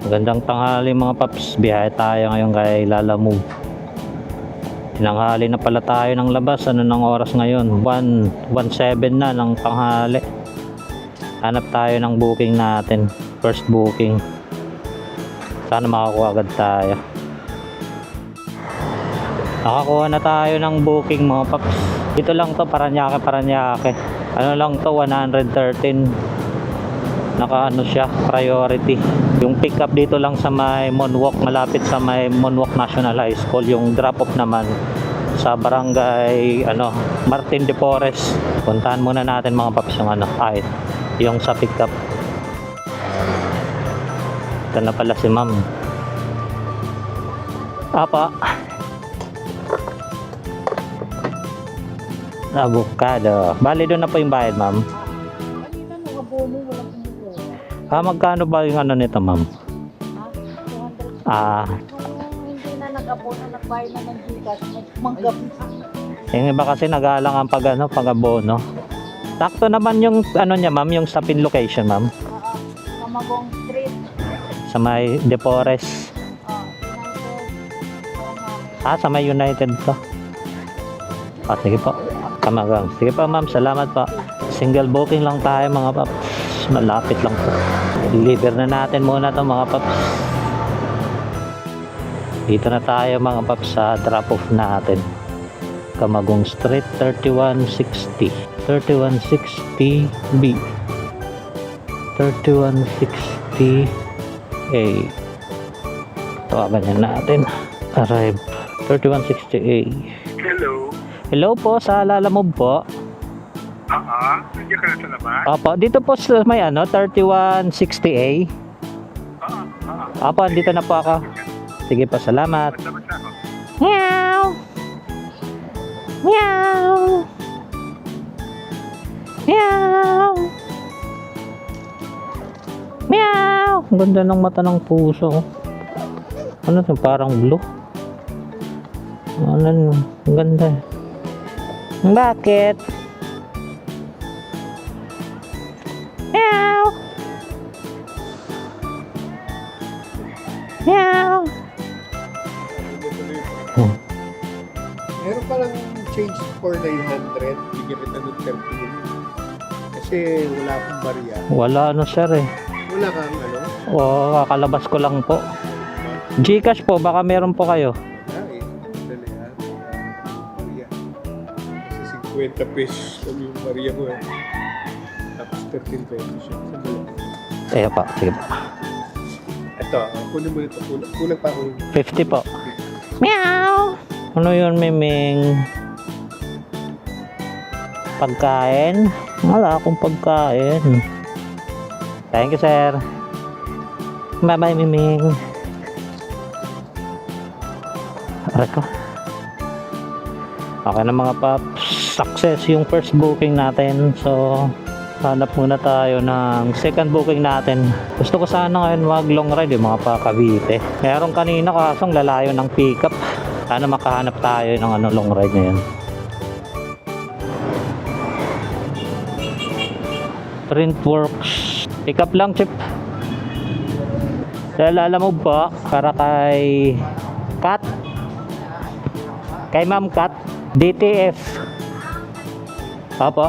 Magandang tanghali mga paps, biyahe tayo ngayon kay Lalamove. Tinanghali na pala tayo ng labas. Ano ng oras ngayon? 1:17 na ng tanghali. Hanap tayo ng booking natin, first booking. Sana makakuha agad tayo. Nakakuha na tayo ng booking mga paps. Dito lang to, Paranaque. Ano lang to, 113. Naka ano siya, priority. Yung pick up dito lang sa may Monwalk, malapit sa may Monwalk National High School. Yung drop off naman sa barangay Martin de Porres. Puntahan muna natin mga paps yung yung sa pick up. Ito na pala si ma'am. Apa avocado. Bali doon na po yung bayad ma'am. Magkano ba yung nito, ma'am? 200. Hindi na nag-abono, nagbayad na ng Gcash, manggap na. Yung iba kasi nag-aalang ang pag abono. Sakto naman yung niya, ma'am, yung sa pin location, ma'am. Camagong Street. Sa may De Porres. Sa may United to. Sige po. Camagong. Sige po, ma'am. Salamat po. Single booking lang tayo, mga paps. Malapit lang po. Deliver na natin muna to mga paps. Dito na tayo mga paps sa drop off natin. Camagong Street, 3160 B 3160 A. Tawagan niya natin. Arrive 3160 A. Hello po, sa Lalamove po. Nandiyan ka na sa labas? Opo, dito po sa may 3160A. Opo, dito na po ako. Sige po, salamat. Labas ako. Meow! Meow! Meow! Meow! Ang ganda ng mata ng puso. Ano ito? Parang blue. Ang ganda. Bakit? Meow! Meow! Meron palang change for 900. Bigyan kita ng 13. Kasi wala akong barya. Wala sir eh. Wala kang Kakalabas ko lang po. Gcash po, baka meron po kayo. Dali barya. Kasi 50 pesos kami yung barya ko eh. Tapos 13 pesos siya. Sige pa, sige pa. Ito, kunin mo ito. Kulang pa akong 50 po. Meow! Ano yun, Miming? Pagkain? Wala akong pagkain. Thank you, sir. Bye-bye, Miming. Aray ko. Okay na mga paps. Success yung first booking natin. So, hanap muna tayo ng second booking natin. Gusto ko sana ngayon mag long ride yung mga pa-Cavite. Meron kanina kasong lalayo ng pickup. Sana makahanap tayo ng long ride ngayon. Printworks. Pickup lang, chip. Lalamove po para kay Kat. Kay Ma'am Kat. DTF. Opo.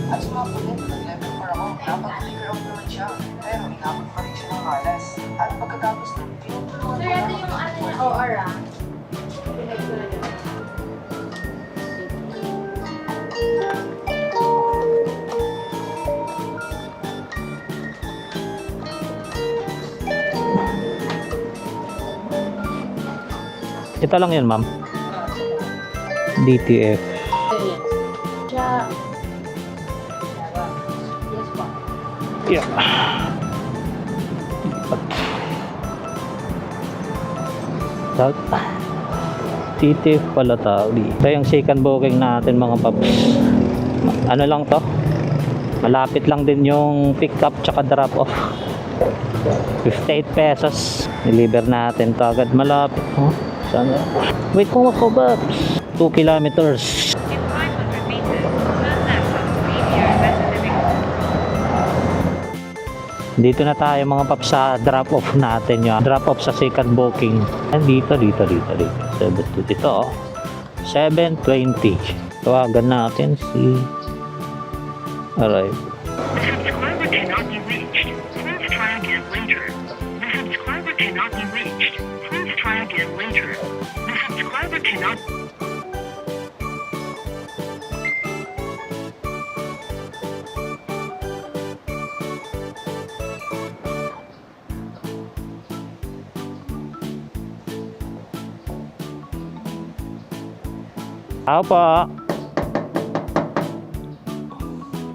At sumapulit, nag-level 4 ako. Napag-clear out naman siya. Pero inabot pa rin siya ng malas. At pagkatapos ng film, Sir, ito yung OR Ito lang yun, ma'am. DTF. Siya. Yes po. Yeah. DTF pala tao. Ito yung second booking natin mga paps. Ano lang to? Malapit lang din yung pick up tsaka drop off. 58 pesos. Deliver natin to agad, malapit. Sana. Wait kung ako paps. 2 kilometers. Dito na tayo mga paps sa drop off natin yun. Drop off sa second booking. Dito. Dito oh. 7:20. Tawagan natin si arrive. The subscriber cannot be reached. Please try again later. The subscriber cannot be reached. Please try again later. The subscriber cannot. Tao po.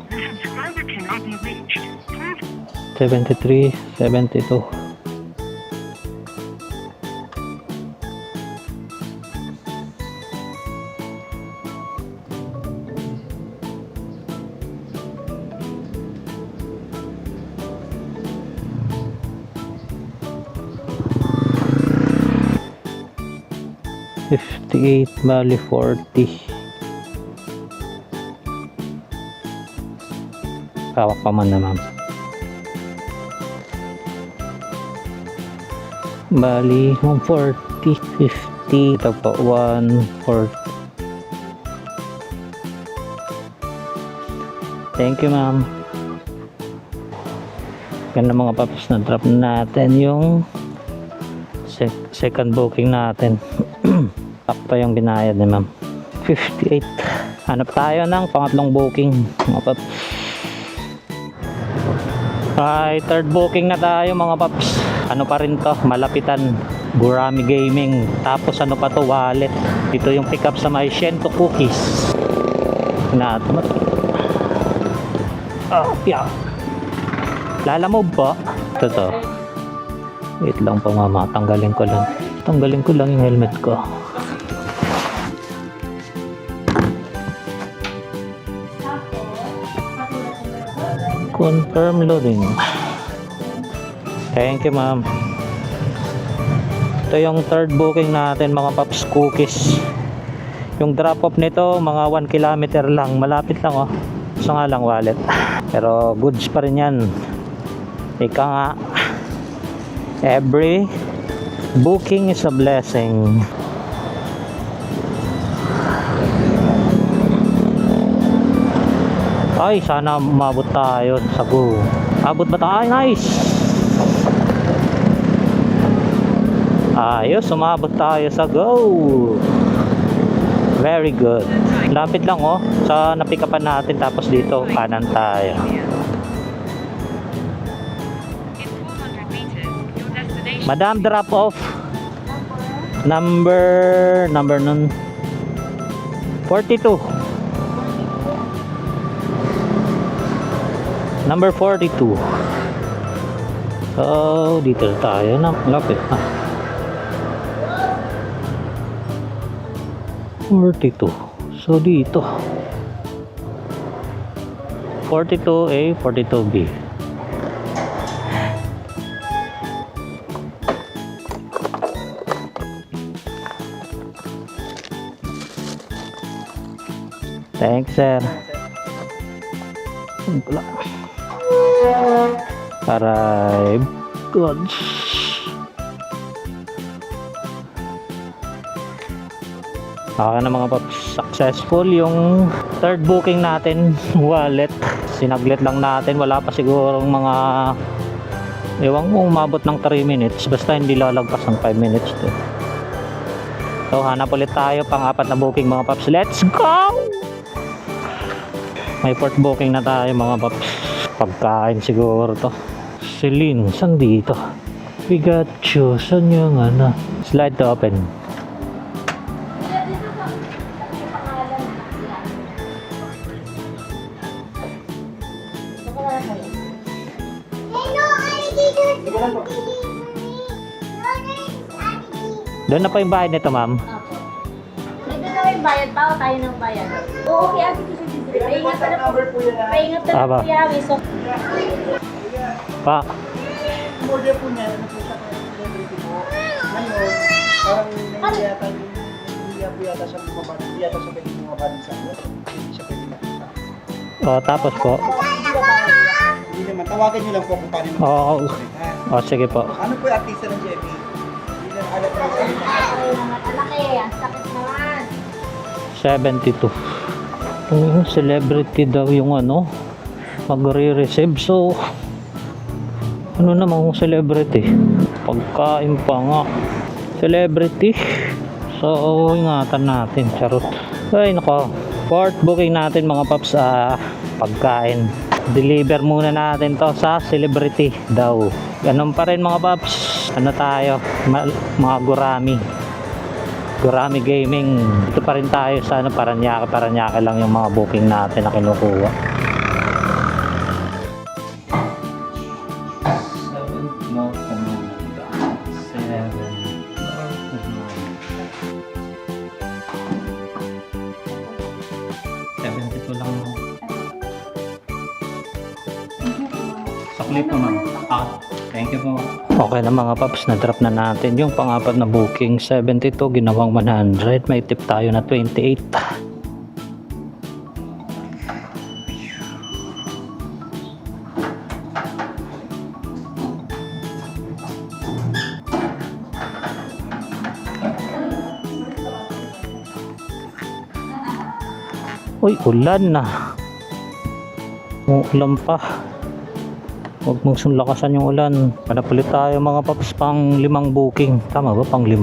The subscriber cannot be reached. Please 73, 72. Bali 40. Kawak pa man na ma'am. Bali 140, 50. Ito po 140. Thank you ma'am. Ganda mga paps, na drop natin yung second booking natin. Sakto yung binayad ni ma'am. 58. Hanap tayo ng pangatlong booking mga paps. Ay, third booking na tayo mga paps. Ano pa rin to, malapitan, Gurami Gaming. Tapos ano pa to, wallet. Ito yung pick up sa may Shento Cookies. Nato. Oh, yeah. Lalamove po. Ito to. Wait lang po mama, tanggalin ko lang yung helmet ko. Confirm loading. Thank you ma'am. Ito yung third booking natin mga paps, cookies. Yung drop off nito mga 1 kilometer lang, malapit lang oh. So nga lang wallet, pero goods pa rin yan. Ika nga, every booking is a blessing. Ay, sana umabot tayo sa go. Abot ba tayo? Nice! Ayos, umabot tayo sa go. Very good. Lapit lang oh, sa napikapan natin, tapos dito kanan tayo. Madam, drop off. Number nun 42. Number 42. So, dito tayo na. Lapit na. 42. So, dito. 42A, 42B. Thanks, sir. Arrive goods. Okay na mga paps, successful yung third booking natin. Wallet, sinaglit lang natin, wala pa sigurong mga ewan mo umabot ng 3 minutes, basta hindi lalagpas ng 5 minutes to. So hanap ulit tayo pang 4 na booking mga paps. Let's go! May fourth booking na tayo mga paps. Pagkain siguro to. Celine, saan dito? We got you. Saan yung ano? Slide to open. Doon na po yung bayad nito ma'am. Dito na yung bayad, tao tayo ng bayad. Oo, okay, ate, paingat ka na po. Paingat ka na po yan. So, Pa. Order po niya, ano po siya delivery po. Ngayon, parang hindi yata siya bumaba. Hindi yata siya pwede bumaba din sa ano. Hindi siya pwede makita. O tapos po. Hindi naman tawagan nyo lang po kung paano Oo. Ha? Sige po. Ano po yung artista ng Jeffy? Hindi na alam ko sa inyo. Ay, naman, alaki, ang sakit naman. 72. Celebrity daw yung ano, magre-receive. So, ano naman kung celebrity? Pagkain pa nga. Celebrity. So, ingatan natin. Charot. Ay, nako. Fourth booking natin mga paps sa pagkain. Deliver muna natin to sa celebrity daw. Ganun pa rin mga paps. Ano tayo? Mga gurami. Gurami Gaming. Ito pa rin tayo sa ano, Paranaque lang yung mga booking natin na kinukuha. 72 lang. Saklit po ma'am. Thank you po. Okay na mga paps, na-drop na natin yung pang-apat na booking. 72, ginawang 100. May tip tayo na 28. Uy, ulan na. Ulan pa. Huwag mong lakasan yung ulan. Panapalit tayo mga paps pang 5 booking. Tama ba? Pang 5?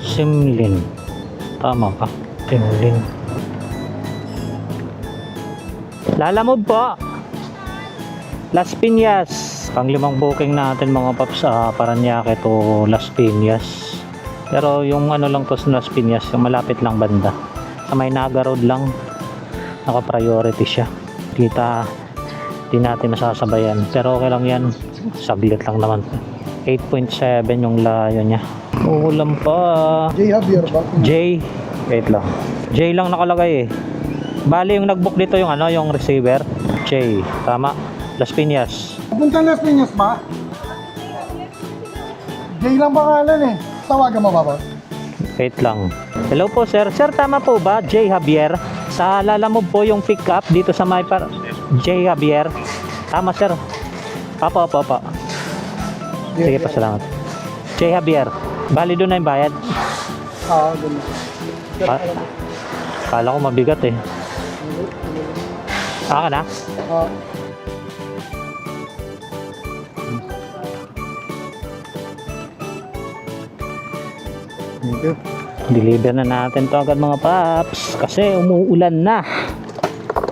Simlin. Tama ka? Simlin. Lalamove po. Las Piñas. Pang 5 booking natin mga paps sa Paranaque to Las Piñas. Pero yung ano lang to sa Las Piñas, yung malapit lang banda. Sa may Naga Road lang. Naka-priority siya. Kita di natin masasabayan, pero okay lang yan, saglit lang naman. 8.7 yung layo niya. Ulam pa. Jay Javier ba? J, wait lang, J lang nakalagay eh. Bali yung nagbook dito yung ano, yung receiver J, tama. Las Piñas. Pupunta Las Piñas ba? Jay lang pangalan eh. Tawagan mo ba ba? Wait lang. Hello po sir. Sir, tama po ba? J Javier. Sa Lalamove po yung pick up dito sa may J Javier. Tama sir. Apa. Sige pa, salamat. J Javier. Bali doon na yung bayad. Ganun. Kala ko mabigat eh. Ka na? Deliver na natin to agad mga paps kasi umuulan na.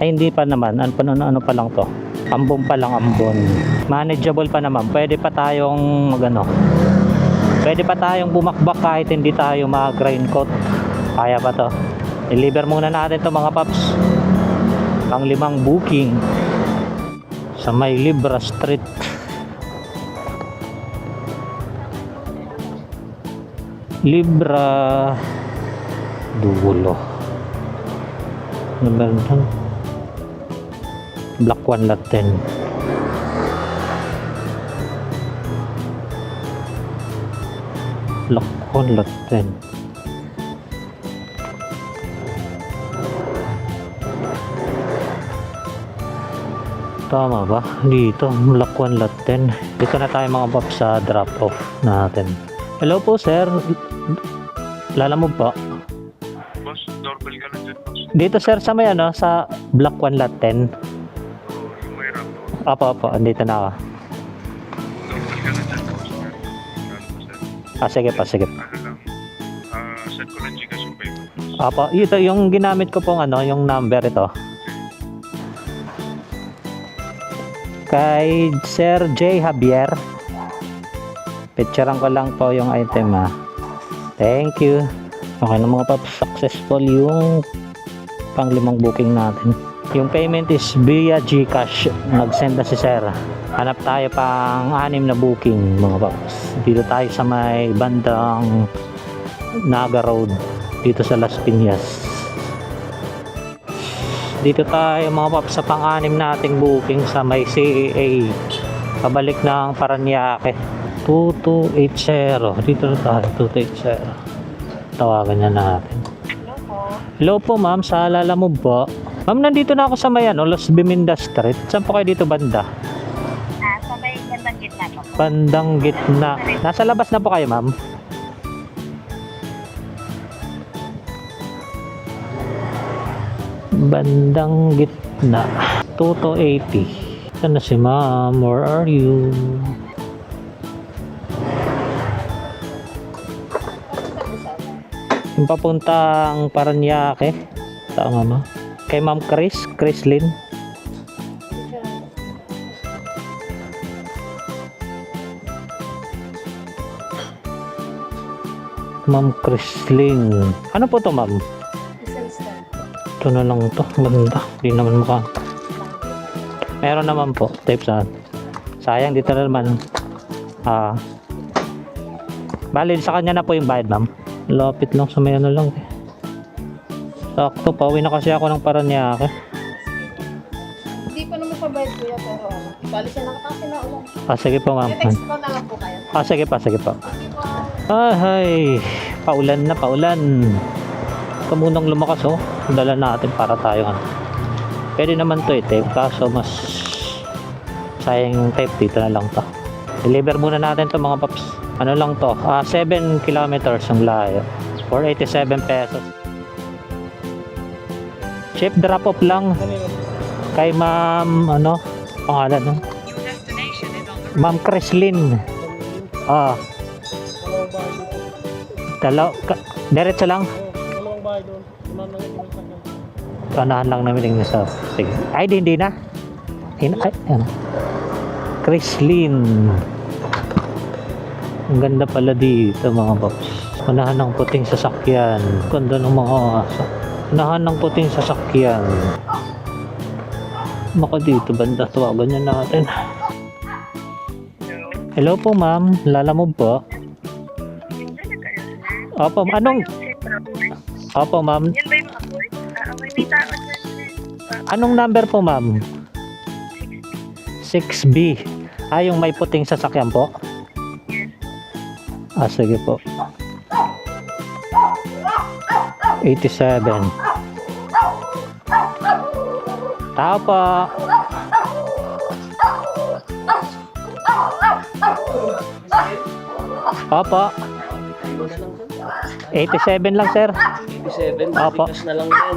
Ay hindi pa naman, ano pa lang to, ambon pa lang, ambon. Manageable pa naman, pwede pa tayong pwede pa tayong bumakbak kahit hindi tayo mag-raincoat. Kaya pa to. Deliver muna natin to mga paps. Pang 5 booking sa may Libra Street. Libra Dulo. Number 1. Block 1 lot 10. Block 1 lot 10. Tama ba? Dito, Block 1 lot 10. Dito na tayo mga paps sa drop off natin. Hello po sir. Lalamove po. Boss, doorbell ka lang dyan, boss. Dito sir sa may ano, sa Block 1 lot 10. Yung may ramp. Apo, andito na ako. Doorbell ka lang dyan, boss. Ano po, sir? Sige pa. Ano lang. Send ko lang Gcash yung payment. Apo, ito yung ginamit ko pong ano, yung number ito. Kay Sir J Javier. Picturean ko lang po yung item ha. Thank you. Okay na mga paps, successful yung pang 5 booking natin. Yung payment is via Gcash. Nag-send na si Sir. Hanap tayo pang 6 na booking mga paps. Dito tayo sa may bandang Naga Road dito sa Las Piñas. Dito tayo mga paps sa pang 6 nating booking sa may CAA. Pabalik ng Paranaque. 2280. Dito na tayo, 2280. Tawagan niya natin. Hello po ma'am, sa Lalamove po. Ma'am, nandito na ako sa may Los Biminda Street. Saan po kayo dito banda? Sa may bandang gitna po. Bandang gitna. Nasa labas na po kayo, ma'am? Bandang gitna. 280. Saan na si ma'am? Where are you? Yung papuntang Paranaque. Tama ma? Kay Ma'am Chrislyn. Ma'am Chrislyn. Ano po to, ma'am? Isang star. Ito na lang to. Ganda. Hindi naman mukha. Meron naman po. Tape saan? Sayang dito na naman. Bali sa kanya na po yung bayad, ma'am. Lapit lang sa may ano lang. Sakto, pauwi na kasi ako ng Paranaque. Hindi pa naman pabayad kuya, pero bali siya nakatasi na ulan. Sige po, ma'am. I-text ko na lang po kayo. Sige pa, sige pa. Ay, paulan na, paulan. Ito munang lumakas, oh. Dala natin para tayo. Pwede naman to tape, kaso mas sayang yung tape, dito na lang to. Deliver muna natin to mga paps. Ano lang to, 7 kilometers ang layo. For 87 pesos. Chip drop off lang. Kay ma'am, ano, pangalan, no? Ma'am Chrislyn. Diretso lang. Dalawang bahay doon. Naman lang yung sakyan. Kanahan lang namin yung nasa. Sige. Ay, hindi na. Ay, ano. Chrislyn. Ang ganda pala dito mga paps. Unahan ng puting sasakyan. Ganda ng mga aso. Unahan ng puting sasakyan. Maka dito banda. Tawagan niya natin. Hello po ma'am. Lalamove po. Opo, anong? Opo ma'am. Yan ba yung abort? Okay, may tao dyan. Anong number po ma'am? 6B. Yung may puting sasakyan po? Sige po. 87. Tao po. Opo. 87 lang sir. 87, Opo. bigas na lang yan.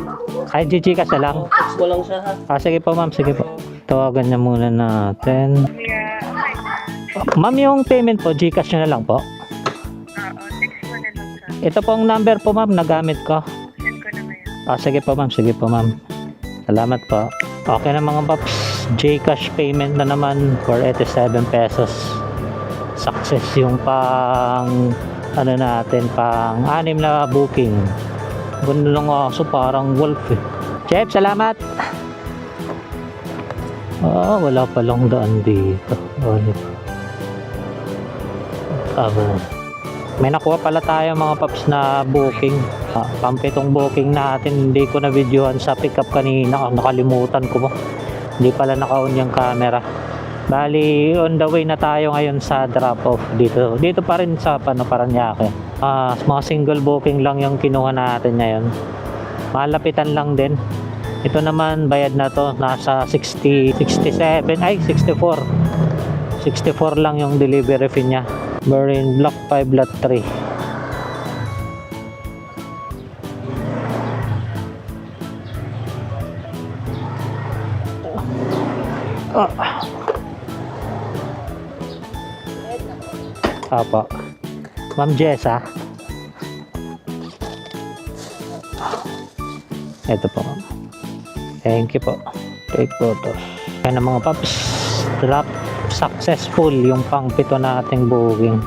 Ay, Gcash na lang. Text mo lang siya ha. Sige po ma'am, sige po. Tawagan niya muna natin. Kaya, okay na. Ma'am, yung payment po, Gcash nyo na lang po. Text mo na lang sa Ito pong number po ma'am, nagamit ko. send ko na ngayon. Sige po ma'am, sige po ma'am. Salamat po. Okay na mga paps, Gcash payment na naman for 87 pesos. Success yung pang ano natin, pang 6 na booking. Ganda lang aso, parang wolf eh. Chef, salamat. Wala palang daan dito. May nakuha pala tayo mga paps na booking. Pampitong booking natin. Hindi ko na videohan sa pick up kanina. Nakalimutan ko mo. Hindi pala naka-on yung camera. Bali, on the way na tayo ngayon sa drop off dito. Dito pa rin sa Paranaque. Mga single booking lang yung kinuha natin ngayon. Malapitan lang din. Ito naman, bayad na to. Nasa 60, 67, ay 64. 64 lang yung delivery fee niya. Marine Block 5 Lot 3. Apa. Ma'am Jessa. Ito po ma'am. Thank you po. Take photos. Kaya ng mga paps, drop successful yung pang-pito nating booking.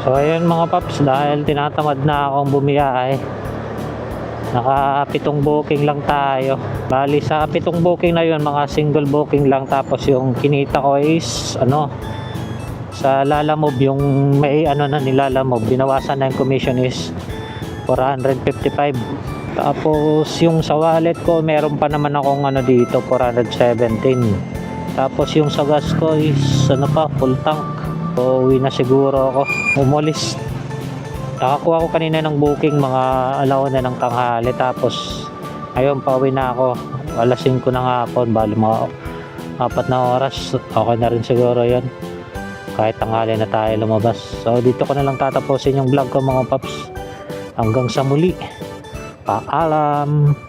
So ayun mga paps, dahil tinatamad na akong bumiyahe, naka-pitong booking lang tayo. Bali sa pitong booking na yun, mga single booking lang, tapos yung kinita ko is sa Lalamove, yung may na nilalamove, binawasan na yung commission is 455. Tapos yung sa wallet ko, meron pa naman akong dito, 417. Tapos yung sa gas ko is full tank. So uwi na siguro ako. Umulis Nakakuha ko kanina ng booking mga alauna ng tanghali, tapos ayun, pauwi na ako. Alas 5 ng hapon, bali mga 4 na oras. Okay na rin siguro yun. Kahit tanghali na tayo lumabas. So dito ko na lang tatapusin yung vlog ko mga paps. Hanggang sa muli. Paalam.